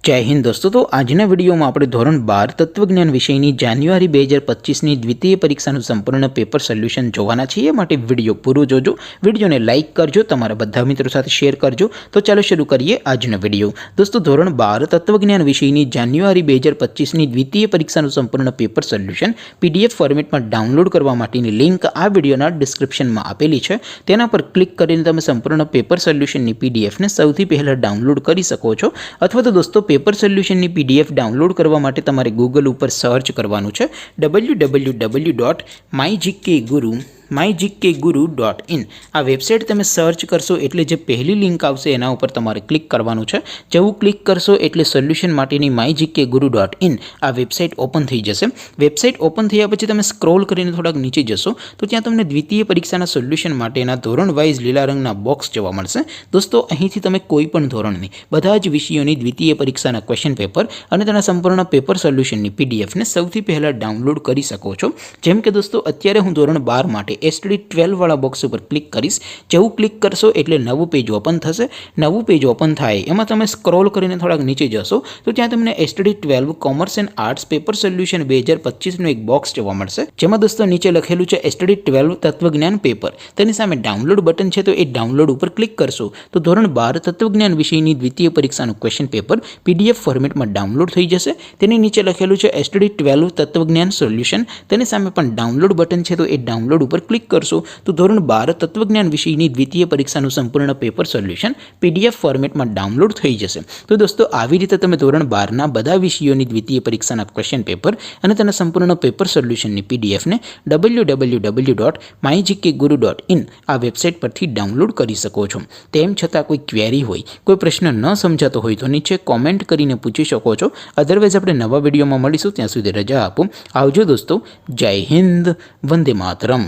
जय हिंद दोस्तों। तो आजना विडियो में આપણે ધોરણ 12 તત્વજ્ઞાન વિષયની જાન્યુઆરી 2025ની દ્વિતીય પરીક્ષાનું સંપૂર્ણ પેપર સોલ્યુશન જોવાના છીએ। માટે વિડિયો પૂરો જોજો, વિડિયોને લાઈક કરજો, તમારા બધા મિત્રો સાથે શેર કરજો। તો ચાલો શરૂ કરીએ આજનો વિડિયો। દોસ્તો ધોરણ 12 તત્વજ્ઞાન વિષયની જાન્યુઆરી 2025ની દ્વિતીય પરીક્ષાનું સંપૂર્ણ પેપર સોલ્યુશન પીડીએફ ફોર્મેટમાં ડાઉનલોડ કરવા માટેની લિંક આ વિડિયોના ડિસ્ક્રિપ્શનમાં આપેલી છે। તેના પર ક્લિક કરીને તમે સંપૂર્ણ પેપર સોલ્યુશનની પીડીએફને સૌથી પહેલા ડાઉનલોડ કરી શકો છો। અથવા તો દોસ્તો पेपर सोल्यूशन की पीडीएफ डाउनलॉड करवा माटे तमारे गूगल पर सर्च करवानुं छे www.mygkguru.in आ वेबसाइट तमे सर्च करशो एटले जे पहली लिंक आवशे एना उपर तमारे क्लिक करवानुं छे। जेवुं क्लिक करशो एटले सोल्यूशन माटेनी mygkguru.in आ वेबसाइट ओपन थई जशे। वेबसाइट ओपन थया पछी तमे स्क्रॉल करीने थोड़ाक नीचे जशो तो त्यां तमने द्वितीय परीक्षाना सोल्यूशन माटेना धोरण वाइज लीला रंगना बॉक्स जोवा मळशे। दोस्तों અહીંથી તમે કોઈ પણ ધોરણની બધા જ વિષયોની દ્વિતીય પરીક્ષાના ક્વેશ્ચન પેપર અને તેના સંપૂર્ણ પેપર સોલ્યુશનની પીડીએફને સૌથી પહેલા ડાઉનલોડ કરી શકો છો। જેમ કે દોસ્તો અત્યારે હું ધોરણ 12 માટે એસટીડી 12 વાળા બોક્સ ઉપર ક્લિક કરીશ। જેવું ક્લિક કરશો એટલે નવું પેજ ઓપન થશે। નવું પેજ ઓપન થાય એમાં તમે સ્ક્રોલ કરીને થોડાક નીચે જશો તો ત્યાં તમને STD 12 commerce and arts paper solution 2025 નું એક બોક્સ જોવા મળશે। જેમાં દોસ્તો નીચે લખેલું છે એસટીડી 12 તત્વજ્ઞાન પેપર। તેની સામે ડાઉનલોડ બટન છે તો એ ડાઉનલોડ ઉપર ક્લિક કરશો તો ધોરણ 12 તત્વજ્ઞાન વિષયની દ્વિતીય પરીક્ષાનું ક્વેશ્ચન પેપર પીડીએફ ફોર્મેટમાં ડાઉનલોડ થઈ જશે। તેની નીચે લખેલું છે એસટીડી 12 તત્વજ્ઞાન સોલ્યુશન। તેની સામે પણ ડાઉનલોડ બટન છે તો એ ડાઉનલોડ ઉપર ક્લિક કરશો તો ધોરણ 12 તત્વજ્ઞાન વિષયની દ્વિતીય પરીક્ષાનું સંપૂર્ણ પેપર સોલ્યુશન પીડીએફ ફોર્મેટમાં ડાઉનલોડ થઈ જશે। તો દોસ્તો આવી રીતે તમે ધોરણ 12 ના બધા વિષયોની દ્વિતીય પરીક્ષાના ક્વેશ્ચન પેપર અને તેના સંપૂર્ણ પેપર સોલ્યુશનની પીડીએફને www.mygkguru.in આ વેબસાઇટ પરથી ડાઉનલોડ કરી શકો છો। તેમ છતાં કોઈ ક્વેરી હોય, કોઈ પ્રશ્ન ન સમજાતો હોય તો નીચે કોમેન્ટ કરીને પૂછી શકો છો। અધરવાઇઝ આપણે નવા વિડીયોમાં મળીશું, ત્યાં સુધી રજા આપો। આવજો દોસ્તો। જય હિન્દ, વંદે માતરમ।